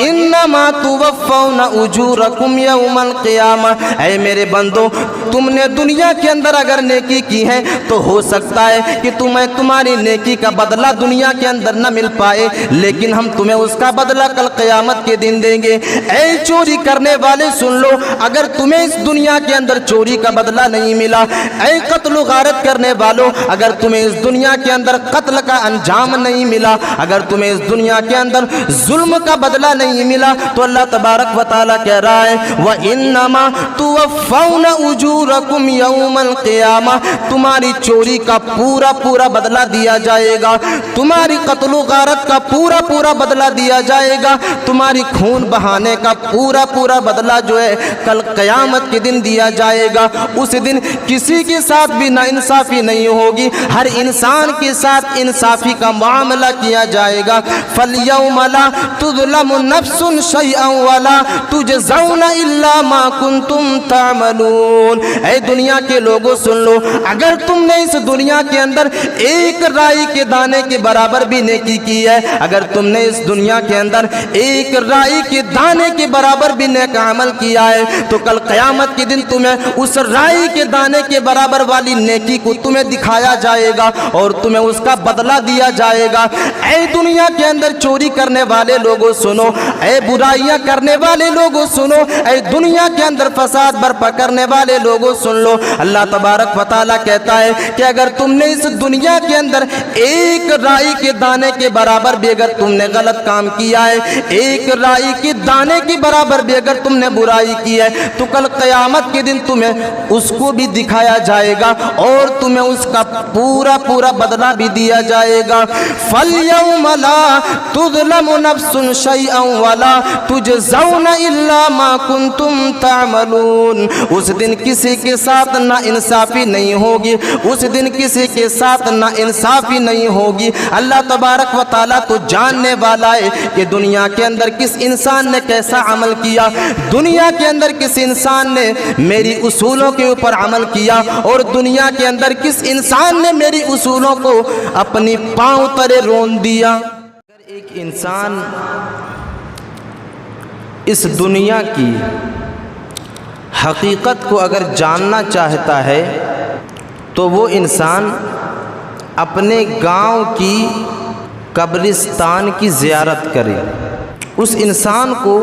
وَإِنَّمَا تُوَفَّوْنَ أُجُورَكُمْ يَوْمَ الْقِيَامَةِ، اے میرے بندو تم نے دنیا کے اندر اگر نیکی کی ہے تو ہو سکتا ہے کہ تمہیں تمہاری نیکی کا بدلہ دنیا کے اندر نہ مل پائے، لیکن ہم تمہیں اس کا بدلہ کل قیامت کے دن دیں گے۔ اے چوری کرنے والے سن لو، اگر تمہیں اس دنیا کے اندر چوری کا بدلہ نہیں ملا، اے قتل و غارت کرنے والوں اگر تمہیں اس دنیا کے اندر قتل کا انجام نہیں ملا، اگر تمہیں اس دنیا کے اندر ظلم کا بدلہ نہیں ملا، تو اللہ تبارک و تعالیٰ کہہ رہا ہے وَإِنَّمَا تُوَفَّوْنَ أُجُورَكُمْ يَوْمَ الْقِيَامَةِ، تمہاری چوری کا پورا پورا بدلہ دیا جائے گا، تمہاری قتل و غارت کا پورا پورا بدلہ دیا جائے گا، تمہاری خون بہانے کا پورا پورا بدلہ جو ہے کل قیامت کے دن دیا جائے گا۔ اس دن کسی کے ساتھ بھی نا انصافی نہیں ہوگی، ہر انسان کے ساتھ انصافی کا معاملہ کیا جائے گا۔ فَالْيَوْمَ لَا تُظْلَمُ نَفْسٌ شَيْئًا وَلَا تُجْزَوْنَ إِلَّا مَا كُنْتُمْ تَعْمَلُونَ، اے دنیا کے لوگوں سن لو، اگر تم نے اس دنیا کے اندر ایک رائی کے دانے کے برابر بھی نیکی کی ہے، اگر تم نے اس دنیا کے اندر ایک رائی کے دانے کے برابر بھی نیک عمل کیا ہے، تو کل قیامت کے دن تمہیں اس رائی کے دانے کے برابر والی نیکی کو تمہیں دکھایا جائے گا اور تمہیں اس کا بدلہ دیا جائے گا۔ اے دنیا کے اندر چوری کرنے والے لوگوں سنو، اے برائیاں کرنے والے لوگوں سنو، اے دنیا کے اندر فساد برپا کرنے والے لوگوں سن لو، اللہ تبارک و تعالیٰ کہتا ہے کہ اگر تم نے اس دنیا کے اندر ایک رائی کے دانے کے برابر بھی اگر تم نے غلط کام کیا ہے، ایک رائی کے دانے کے برابر بھی اگر تم نے برائی کی ہے، تو کل قیامت کے دن تمہیں اس کو بھی دکھایا جائے گا اور تمہیں اس کا پورا پورا بدلہ بھی دیا جائے گا۔ فَالْيَوْمَ لَا تُظْلَمُ نَفْسٌ شَيْئًا وَلَا تُجْزَوْنَ إِلَّا مَا كُنْتُمْ تَعْمَلُونَ، اس دن کسی کے ساتھ نا انصافی نہیں ہوگی، اس دن کسی کے ساتھ نا انصافی نہیں ہوگی۔ اللہ تبارک و تعالیٰ تو جاننے والا ہے کہ دنیا کے اندر کس انسان نے کیسا عمل کیا، دنیا کے اندر کس انسان نے میری اصولوں کے اوپر عمل کیا، اور دنیا کے اندر کس انسان نے میری اصولوں کو اپنی پاؤں تلے رون دیا۔ اگر ایک انسان اس دنیا کی حقیقت کو اگر جاننا چاہتا ہے تو وہ انسان اپنے گاؤں کی قبرستان کی زیارت کرے، اس انسان کو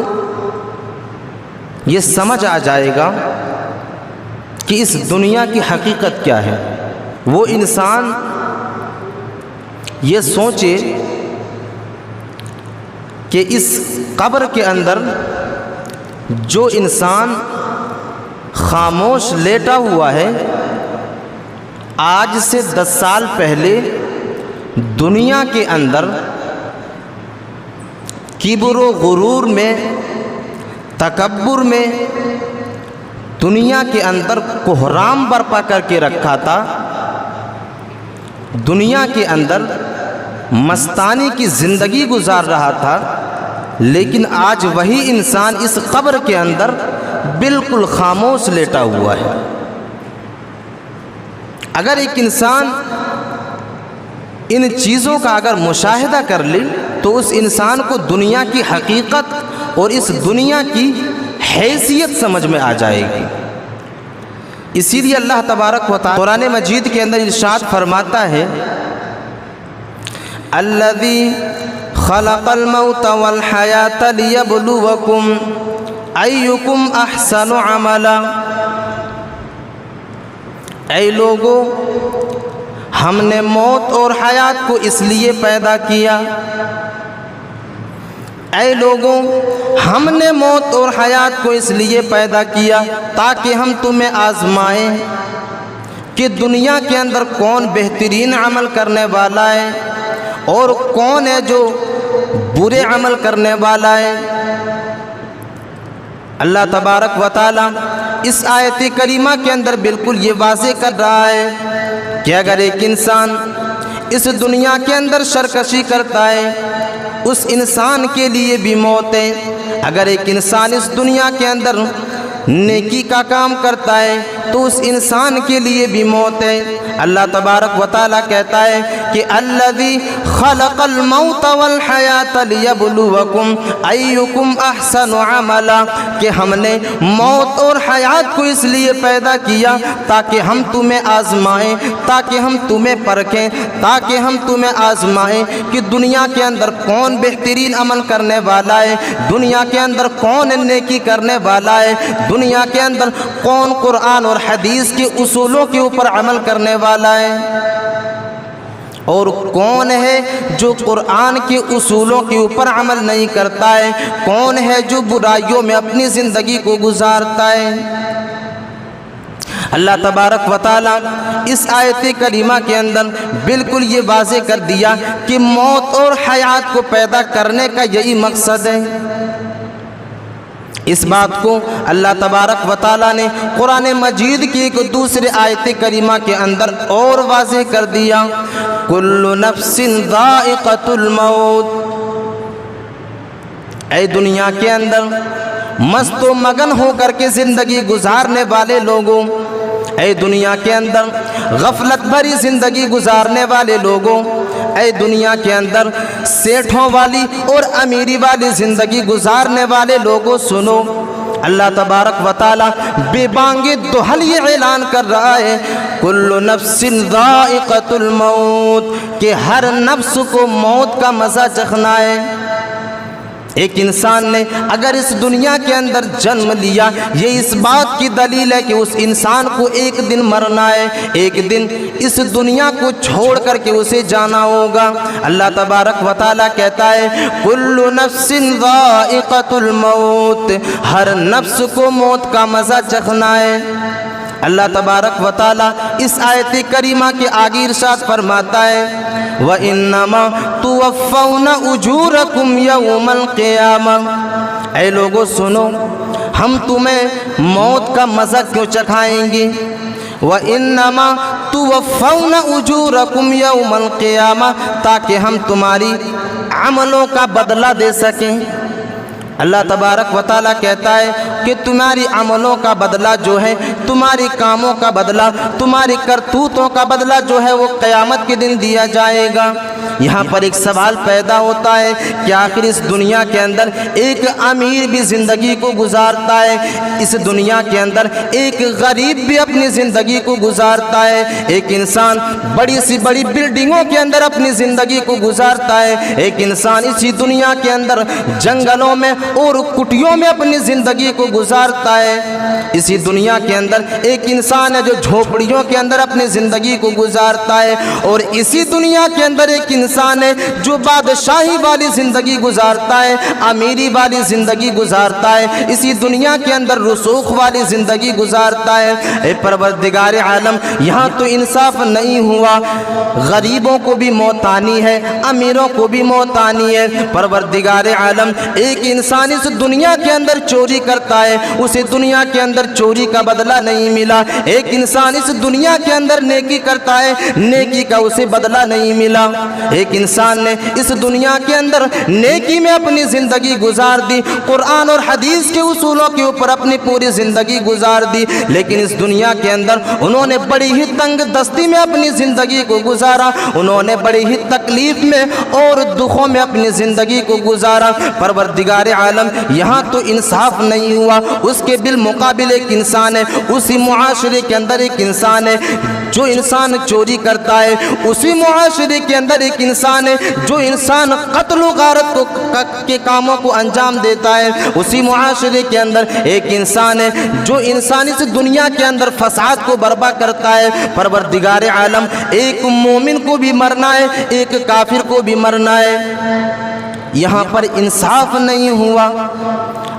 یہ سمجھ آ جائے گا کہ اس دنیا کی حقیقت کیا ہے۔ وہ انسان یہ سوچے کہ اس قبر کے اندر جو انسان خاموش لیٹا ہوا ہے، آج سے 10 سال پہلے دنیا کے اندر کبر و غرور میں، تکبر میں دنیا کے اندر کوہرام برپا کر کے رکھا تھا، دنیا کے اندر مستانی کی زندگی گزار رہا تھا، لیکن آج وہی انسان اس قبر کے اندر بالکل خاموش لیٹا ہوا ہے۔ اگر ایک انسان ان چیزوں کا اگر مشاہدہ کر لے تو اس انسان کو دنیا کی حقیقت اور اس دنیا کی حیثیت سمجھ میں آ جائے گی۔ اسی لیے اللہ تبارک و تعالی قرآن مجید کے اندر ارشاد فرماتا ہے الذی خلق الموت والحیات لیبلوکم ایکم احسن عملا، اے لوگو ہم نے موت اور حیات کو اس لیے پیدا کیا، اے لوگوں ہم نے موت اور حیات کو اس لیے پیدا کیا تاکہ ہم تمہیں آزمائیں کہ دنیا کے اندر کون بہترین عمل کرنے والا ہے اور کون ہے جو برے عمل کرنے والا ہے۔ اللہ تبارک و تعالی اس آیت کریمہ کے اندر بالکل یہ واضح کر رہا ہے کہ اگر ایک انسان اس دنیا کے اندر سرکشی کرتا ہے، اس انسان کے لیے بھی موت ہے۔ اگر ایک انسان اس دنیا کے اندر نیکی کا کام کرتا ہے تو اس انسان کے لیے بھی موت ہے۔ اللہ تبارک و تعالیٰ کہتا ہے کہ الذی خلق الموت والحیات لیبلوکم ایکم احسن عملا، کہ ہم نے موت اور حیات کو اس لیے پیدا کیا تاکہ ہم تمہیں آزمائیں، تاکہ ہم تمہیں پرکھیں، تاکہ ہم تمہیں آزمائیں کہ دنیا کے اندر کون بہترین عمل کرنے والا ہے، دنیا کے اندر کون نیکی کرنے والا ہے، دنیا کے اندر کون قرآن اور حدیث کے اصولوں کے اوپر عمل کرنے والا ہے، اور کون ہے جو قرآن کے اصولوں کے اوپر عمل نہیں کرتا ہے، کون ہے جو برائیوں میں اپنی زندگی کو گزارتا ہے۔ اللہ تبارک و تعالیٰ اس آیت کریمہ کے اندر بالکل یہ واضح کر دیا کہ موت اور حیات کو پیدا کرنے کا یہی مقصد ہے۔ اس بات کو اللہ تبارک و تعالیٰ نے قرآن مجید کی ایک دوسرے آیت کریمہ کے اندر اور واضح کر دیا، کل نفس ذائقۃ الموت۔ اے دنیا کے اندر مست و مگن ہو کر کے زندگی گزارنے والے لوگوں، اے دنیا کے اندر غفلت بھری زندگی گزارنے والے لوگوں، اے دنیا کے اندر سیٹھوں والی اور امیری والی زندگی گزارنے والے لوگوں سنو، اللہ تبارک و تعالیٰ بے بانگ دہل یہ اعلان کر رہا ہے، کل نفس ذائقۃ الموت، کہ ہر نفس کو موت کا مزہ چکھنا ہے۔ ایک انسان نے اگر اس دنیا کے اندر جنم لیا، یہ اس بات کی دلیل ہے کہ اس انسان کو ایک دن مرنا ہے، ایک دن اس دنیا کو چھوڑ کر کے اسے جانا ہوگا۔ اللہ تبارک و تعالیٰ کہتا ہے کل نفس ذائقۃ الموت، ہر نفس کو موت کا مزہ چکھنا ہے۔ اللہ تبارک و تعالیٰ اس آیت کریمہ کے آگے ارشاد فرماتا ہے وَإِنَّمَا تُوَفَّوْنَ أُجُورَكُمْ يَوْمَ الْقِيَامَةِ، اے لوگو سنو، ہم تمہیں موت کا مزہ کیوں چکھائیں گے؟ وَإِنَّمَا تُوَفَّوْنَ أُجُورَكُمْ يَوْمَ الْقِيَامَةِ، تاکہ ہم تمہاری عملوں کا بدلہ دے سکیں۔ اللہ تبارک و تعالیٰ کہتا ہے کہ تمہاری عملوں کا بدلہ جو ہے، تمہاری کاموں کا بدلہ، تمہاری کرتوتوں کا بدلہ جو ہے وہ قیامت کے دن دیا جائے گا۔ یہاں پر ایک سوال پیدا ہوتا ہے کہ آخر اس دنیا کے اندر ایک امیر بھی زندگی کو گزارتا ہے، اس دنیا کے اندر ایک غریب بھی اپنی زندگی کو گزارتا ہے، ایک انسان بڑی سی بڑی بلڈنگوں کے اندر اپنی زندگی کو گزارتا ہے، ایک انسان اسی دنیا کے اندر جنگلوں میں اور کٹیوں میں اپنی زندگی کو گزارتا ہے، اسی دنیا کے اندر ایک انسان ہے جو جھوپڑیوں کے اندر اپنی زندگی کو گزارتا ہے، اور اسی دنیا کے اندر ایک انسان ہے جو بادشاہی والی زندگی گزارتا ہے، امیری والی زندگی گزارتا ہے، اسی دنیا کے اندر رسوخ والی زندگی گزارتا ہے۔ اے پروردگار عالم، یہاں تو انصاف نہیں ہوا، غریبوں کو بھی موت آنی ہے، امیروں کو بھی موت آنی ہے۔ پروردگار عالم، ایک انسان اس دنیا کے اندر چوری کرتا ہے، اسے دنیا کے اندر چوری کا بدلہ نہیں ملا، ایک انسان اس دنیا کے اندر نیکی کرتا ہے، نیکی کا اسے بدلہ نہیں ملا، ایک انسان نے اس دنیا کے اندر نیکی میں اپنی زندگی گزار دی، قرآن اور حدیث کے اصولوں کے اوپر اپنی پوری زندگی گزار دی، لیکن اس دنیا کے اندر انہوں نے بڑی ہی تنگ دستی میں اپنی زندگی کو گزارا، انہوں نے بڑی ہی تکلیف میں اور دکھوں میں اپنی زندگی کو گزارا۔ پروردگار عالم، یہاں تو انصاف نہیں ہوا، اس کے بالمقابل ایک انسان ہے، اسی معاشرے کے اندر ایک انسان ہے جو انسان چوری کرتا ہے، اسی معاشرے کے اندر ایک انسان ہے جو انسان قتل و غارت کے کاموں کو انجام دیتا ہے، اسی معاشرے کے اندر ایک انسان ہے جو انسان اس دنیا کے اندر فساد کو برپا کرتا ہے۔ پروردگار عالم، ایک مومن کو بھی مرنا ہے، ایک کافر کو بھی مرنا ہے، یہاں پر انصاف نہیں ہوا۔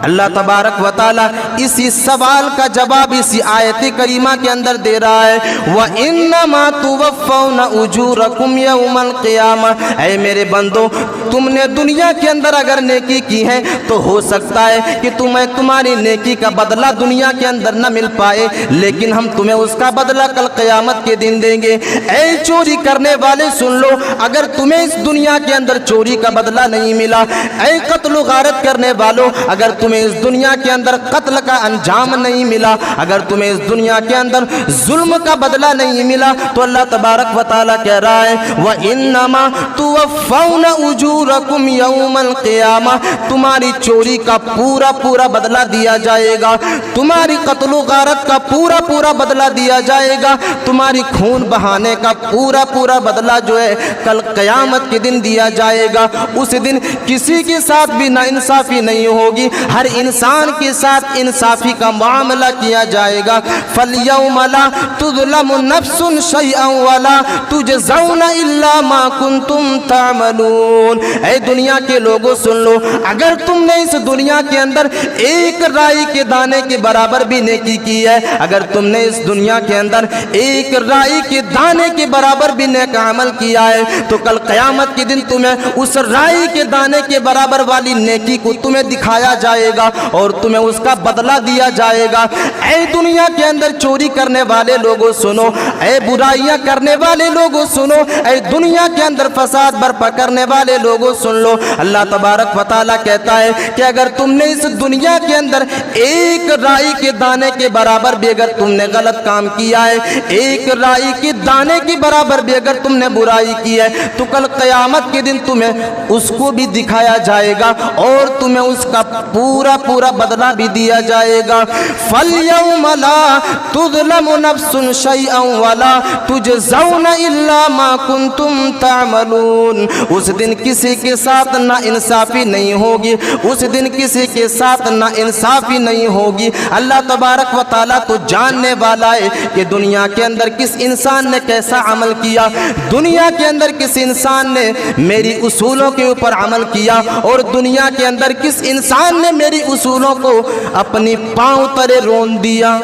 اللہ تبارک و تعالیٰ اسی سوال کا جواب اسی آیت کریمہ کے اندر دے رہا ہے وَإِنَّمَا تُوَفَّوْنَ أُجُورَكُمْ يَوْمَ الْقِيَامَةِ، اے میرے بندو، تم نے دنیا کے اندر اگر نیکی کی ہے تو ہو سکتا ہے کہ تمہیں تمہاری نیکی کا بدلہ دنیا کے اندر نہ مل پائے، لیکن ہم تمہیں اس کا بدلہ کل قیامت کے دن دیں گے۔ اے چوری کرنے والے سن لو، اگر تمہیں اس دنیا کے اندر چوری کا بدلہ نہیں ملا، اے قتل و غارت کرنے والوں، اگر تمہیں اس دنیا کے اندر قتل کا انجام نہیں ملا، اگر تمہیں اس دنیا کے اندر ظلم کا بدلہ نہیں ملا، تو اللہ تبارک و تعالیٰ کہہ رہا ہے وَإِنَّمَا تُوَفَّوْنَ أُجُورَكُمْ يَوْمَ الْقِيَامَةِ، تمہاری چوری کا پورا پورا بدلہ دیا جائے گا، تمہاری قتل و غارت کا پورا پورا بدلہ دیا جائے گا، تمہاری خون بہانے کا پورا پورا بدلہ جو ہے کل قیامت کے دن دیا جائے گا۔ اس دن کسی کے ساتھ بھی نا انصافی نہیں ہوگی، ہر انسان کے ساتھ انصافی کا معاملہ کیا جائے گا۔ فَالْيَوْمَ لَا تُظْلَمُ نَفْسٌ شَيْئًا وَلَا تُجْزَوْنَ إِلَّا مَا كُنْتُمْ تَعْمَلُونَ۔ اے دنیا کے لوگوں سن لو، اگر تم نے اس دنیا کے اندر ایک رائی کے دانے کے برابر بھی نیکی کی ہے، اگر تم نے اس دنیا کے اندر ایک رائی کے دانے کے برابر بھی نیک عمل کیا ہے، تو کل قیامت کے دن تمہیں اس رائی کے دانے کے برابر والی نیکی کو تمہیں دکھایا جائے گا اور تمہیں اس کا بدلہ دیا جائے گا۔ اے دنیا کے اندر چوری کرنے والے لوگوں سنو، اے برائیاں کرنے والے لوگوں سنو، اے دنیا کے اندر فساد برپا کرنے والے لوگوں سن لو، اللہ تبارک و تعالیٰ کہتا ہے کہ اگر تم نے اس دنیا کے اندر ایک رائی کے دانے کے برابر بھی اگر تم نے غلط کام کیا ہے، ایک رائی کے دانے کے برابر بھی اگر تم نے برائی کی ہے، تو کل قیامت کے دن تمہیں اس کو بھی دکھایا جائے گا اور تمہیں اس کا پورا پورا بدلہ بھی دیا جائے گا۔ فَالْيَوْمَ لَا تُظْلَمُ نَفْسٌ شَيْئًا وَلَا تُجْزَوْنَ إِلَّا مَا كُنْتُمْ تَعْمَلُونَ۔ اس دن کسی کے ساتھ نا انصافی نہیں ہوگی، اس دن کسی کے ساتھ نا انصافی نہیں ہوگی۔ اللہ تبارک و تعالیٰ تو جاننے والا ہے کہ دنیا کے اندر کس انسان نے کیسا عمل کیا، دنیا کے اندر کس انسان نے میری اصولوں کے اوپر عمل کیا اور دنیا کے اندر کس انسان نے میری اصولوں کو اپنی پاؤں تلے رون دیا۔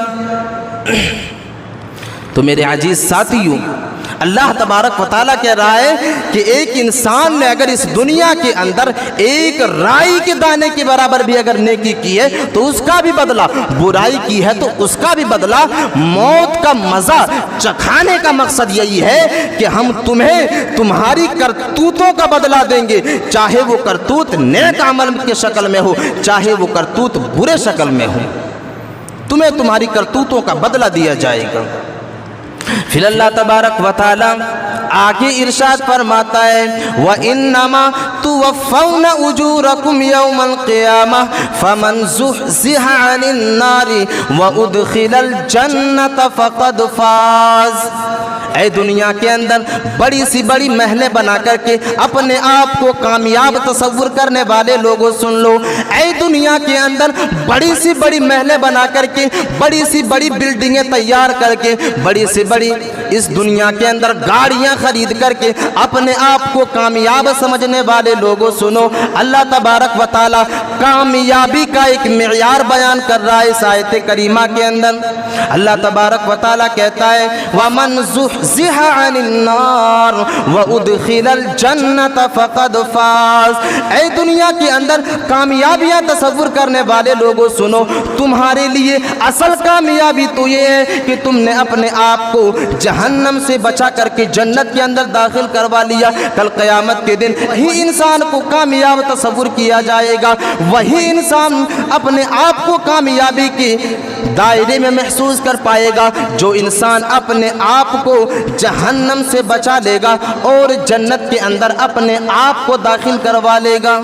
تو میرے عزیز ساتھیوں، اللہ تبارک و تعالیٰ کہہ رہا ہے کہ ایک انسان نے اگر اس دنیا کے اندر ایک رائی کے دانے کے برابر بھی اگر نیکی کی ہے تو اس کا بھی بدلہ، برائی کی ہے تو اس کا بھی بدلہ، موت کا مزہ چکھانے کا مقصد یہی ہے کہ ہم تمہیں تمہاری کرتوتوں کا بدلہ دیں گے، چاہے وہ کرتوت نیک عمل کے شکل میں ہو، چاہے وہ کرتوت برے شکل میں ہو، تمہیں تمہاری کرتوتوں کا بدلہ دیا جائے گا۔ پھر اللہ تبارک و تعالی آگے ارشاد فرماتا ہے وَإِنَّمَا تُوَفَّوْنَ أُجُورَكُمْ يَوْمَ الْقِيَامَةِ فَمَنْ زُحْزِحَ عَنِ النَّارِ وَأُدْخِلَ الْجَنَّةَ فَقَدْ فَازَ۔ اے دنیا کے اندر بڑی سی بڑی محلیں بنا کر کے اپنے آپ کو کامیاب تصور کرنے والے لوگوں سن لو، اے دنیا کے اندر بڑی سی بڑی محلیں بنا کر کے، بڑی سی بڑی بلڈنگیں تیار کر کے، بڑی سی بڑی اس دنیا کے اندر گاڑیاں خرید کر کے اپنے آپ کو کامیاب سمجھنے والے لوگوں سنو، اللہ تبارک و تعالی کامیابی کا ایک معیار بیان کر رہا ہے اس آیت کریمہ کے اندر۔ اللہ تبارک و تعالی کہتا ہے وَمَنْ زُحْزِحَ عَنِ النَّارِ وَأُدْخِلَ الْجَنَّةَ فَقَدْ فَازَ۔ اے دنیا کے اندر کامیابیاں تصور کرنے والے لوگوں سنو، تمہارے لیے اصل کامیابی تو یہ ہے کہ تم نے اپنے آپ کو جہنم سے بچا کر کے جنت کے اندر داخل کروا لیا۔ کل قیامت کے دن وہی انسان کو کامیاب تصور کیا جائے گا، وہی انسان اپنے آپ کو کامیابی کے دائرے میں محسوس کر پائے گا جو انسان اپنے آپ کو جہنم سے بچا لے گا اور جنت کے اندر اپنے آپ کو داخل کروا لے گا۔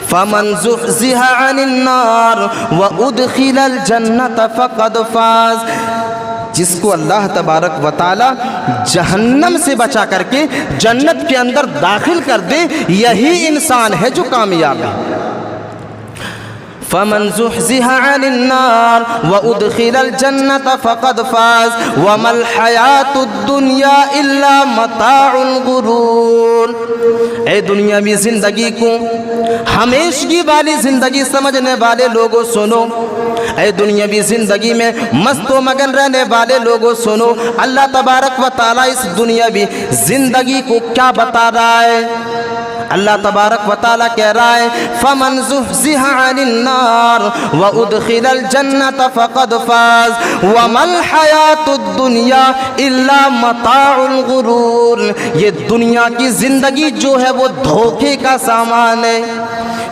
فَمَنْ زُحْزِحَ عَنِ النَّارِ وَأُدْخِلَ الْجَنَّةَ فَقَدْ فَازَ۔ جس کو اللہ تبارک و تعالی جہنم سے بچا کر کے جنت کے اندر داخل کر دے، یہی انسان ہے جو کامیاب ہے۔ فَمَنْ زُحْزِحَ عَنِ النَّارِ وَأُدْخِلَ الْجَنَّةَ فَقَدْ فَازَ وَمَا الْحَيَاةُ الدُّنْيَا إِلَّا مَتَاعُ الْغُرُورِ۔ اے دنیاوی زندگی کو ہمیشگی والی زندگی سمجھنے والے لوگوں سنو، اے دنیاوی زندگی میں مست و مگن رہنے والے لوگوں سنو، اللہ تبارک و تعالی اس دنیاوی زندگی کو کیا بتا رہا ہے۔ اللہ تبارک و تعالی کہہ رہا ہے فَمَنْ زُحْزِحَ عَنِ النَّارِ وَأُدْخِلَ الْجَنَّةَ فَقَدْ فَازَ وَمَا الْحَيَاةُ الدُّنْيَا إِلَّا مَتَاعُ الْغُرُورِ۔ یہ دنیا کی زندگی جو ہے وہ دھوکے کا سامان ہے،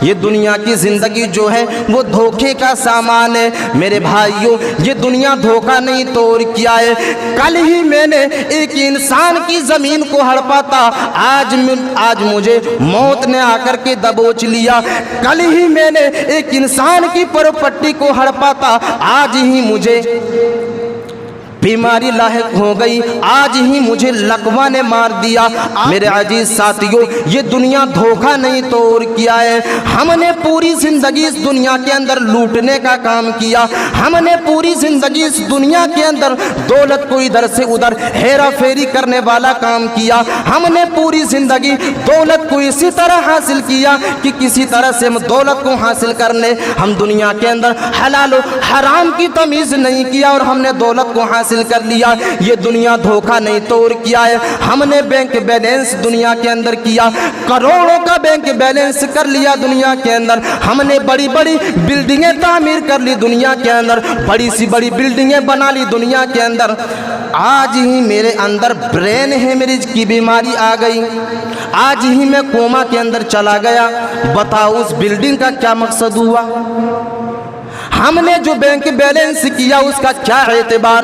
یہ دنیا کی زندگی جو ہے وہ دھوکے کا سامان ہے۔ میرے بھائیوں، یہ دنیا دھوکہ نہیں تو اور کیا ہے؟ کل ہی میں نے ایک انسان کی زمین کو ہڑپا تھا، آج مجھے موت نے آ کر کے دبوچ لیا۔ کل ہی میں نے ایک انسان کی پراپرٹی کو ہڑپا تھا، آج ہی مجھے بیماری لاحق ہو گئی، آج ہی مجھے لقوہ نے مار دیا۔ میرے عزیز ساتھیوں، یہ دنیا دھوکہ نہیں تو اور کیا ہے؟ ہم نے پوری زندگی اس دنیا کے اندر لوٹنے کا کام کیا، ہم نے پوری زندگی اس دنیا کے اندر دولت کو ادھر سے ادھر ہیرا پھیری کرنے والا کام کیا، ہم نے پوری زندگی دولت کو اسی طرح حاصل کیا کہ کسی طرح سے ہم دولت کو حاصل کر لیں۔ ہم دنیا کے اندر حلال و حرام کی تمیز نہیں کیا اور ہم نے دولت کو حاصل کر لیا۔ یہ دنیا دھوکہ نہیں تو اور کیا ہے؟ ہم نے بینک بیلنس دنیا کے اندر کیا، کروڑوں کا بینک بیلنس کر لیا دنیا کے اندر، ہم نے بڑی بڑی بلڈنگیں تعمیر کر لی دنیا کے اندر، بڑی سی بڑی بلڈنگیں بنا لی دنیا کے اندر۔ آج ہی میرے اندر برین ہیمریج کی بیماری آ گئی، آج ہی میں کوما کے اندر چلا گیا۔ بتاؤ اس بلڈنگ کا کیا مقصد ہوا؟ ہم نے جو بینک بیلنس کیا اس کا کیا اعتبار؟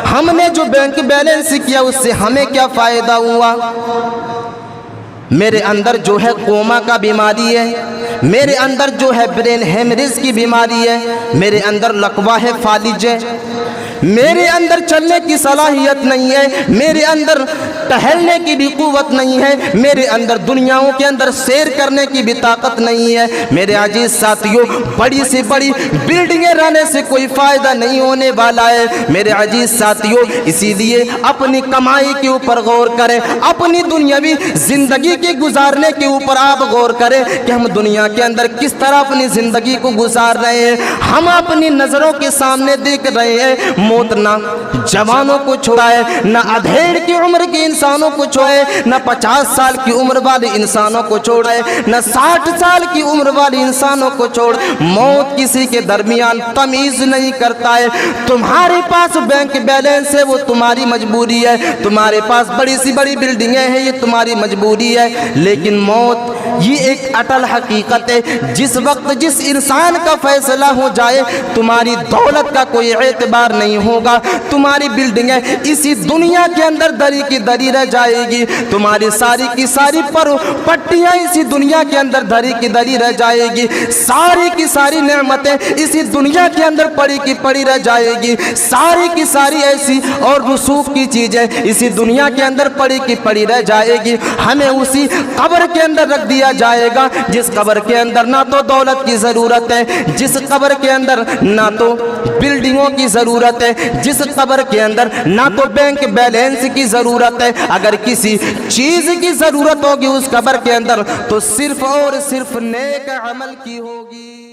ہم نے جو بینک بیلنس کیا اس سے ہمیں کیا فائدہ ہوا؟ میرے اندر جو ہے کوما کا بیماری ہے، میرے اندر جو ہے برین ہیمریج کی بیماری ہے، میرے اندر لقوہ ہے، فالج ہے، میرے اندر چلنے کی صلاحیت نہیں ہے، میرے اندر ٹہلنے کی بھی قوت نہیں ہے، میرے اندر دنیاؤں کے اندر سیر کرنے کی بھی طاقت نہیں ہے۔ میرے عزیز ساتھیوں، بڑی سے بڑی بلڈنگیں رہنے سے کوئی فائدہ نہیں ہونے والا ہے۔ میرے عزیز ساتھیوں، اسی لیے اپنی کمائی کے اوپر غور کریں، اپنی دنیاوی زندگی کے گزارنے کے اوپر آپ غور کریں کہ ہم دنیا کے اندر کس طرح اپنی زندگی کو گزار رہے ہیں۔ ہم اپنی نظروں کے سامنے دیکھ رہے ہیں موت نہ جوانوں کو چھوڑائے، نہ ادھیڑ کی عمر کے انسانوں کو چھوڑے، نہ 50 سال کی عمر والے انسانوں کو چھوڑے، نہ 60 سال کی عمر والے انسانوں کو چھوڑ۔ موت کسی کے درمیان تمیز نہیں کرتا ہے۔ تمہارے پاس بینک بیلنس ہے وہ تمہاری مجبوری ہے، تمہارے پاس بڑی سی بڑی بلڈنگیں ہیں یہ تمہاری مجبوری ہے، لیکن موت یہ ایک اٹل حقیقت ہے۔ جس وقت جس انسان کا فیصلہ ہو جائے تمہاری دولت کا کوئی اعتبار نہیں ہوگا، تمہاری بلڈنگیں اسی دنیا کے اندر دری کی دری رہ جائے گی، تمہاری ساری کی ساری پٹیاں اسی دنیا کے اندر دری کی دری رہ جائے گی، ساری کی ساری نعمتیں اسی دنیا کے اندر پڑی کی پڑی رہ جائے گی، ساری کی ساری ایسی اور رسوخ کی چیزیں اسی دنیا کے اندر پڑی کی پڑی رہ جائے گی۔ ہمیں اسی قبر کے اندر رکھ دیا جائے گا جس قبر کے اندر نہ تو دولت کی ضرورت ہے، جس قبر کے اندر نہ تو بلڈنگوں کی ضرورت ہے، جس قبر کے اندر نہ تو بینک بیلنس کی ضرورت ہے۔ اگر کسی چیز کی ضرورت ہوگی اس قبر کے اندر تو صرف اور صرف نیک عمل کی ہوگی۔